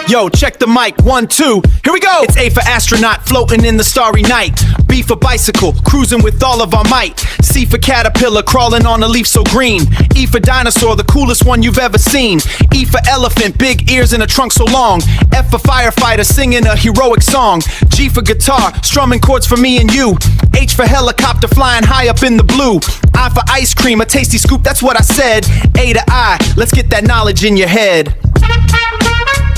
Yo, check the mic, 1, 2, here we go! It's A for astronaut, floating in the starry night. B for bicycle, cruising with all of our might. C for caterpillar, crawling on a leaf so green. E for dinosaur, the coolest one you've ever seen. E for elephant, big ears and a trunk so long. F for firefighter, singing a heroic song. G for guitar, strumming chords for me and you. H for helicopter, flying high up in the blue. I for ice cream, a tasty scoop, that's what I said. A to I, let's get that knowledge in your head.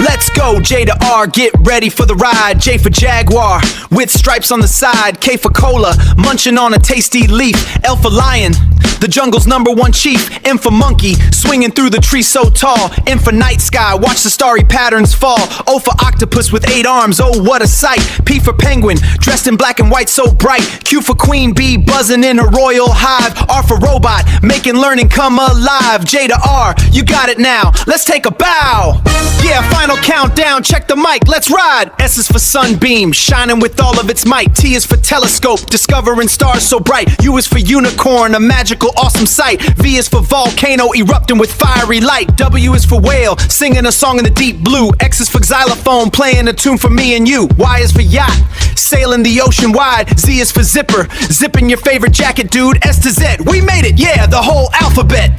Let's go, J to R, get ready for the ride. J for Jaguar, with stripes on the side. K for Cola, munching on a tasty leaf. L for Lion, the jungle's #1 chief. M for Monkey, swinging through the tree so tall. N for Night Sky, watch the starry patterns fall. O for Octopus with 8 arms, oh what a sight. P for Penguin, dressed in black and white so bright. Q for Queen Bee, buzzing in a royal hive. R for Robot, making learning come alive. J to R, you got it now, let's take a bow. Yeah, final countdown, check the mic, let's ride. S is for Sunbeam, shining with all of its might. T is for Telescope, discovering stars so bright. U is for Unicorn, a magical awesome sight. V is for Volcano, erupting with fiery light. W is for Whale, singing a song in the deep blue. X is for Xylophone, playing a tune for me and you. Y is for Yacht, sailing the ocean wide. Z is for Zipper, zipping your favorite jacket, dude. S to Z, we made it, yeah, the whole alphabet.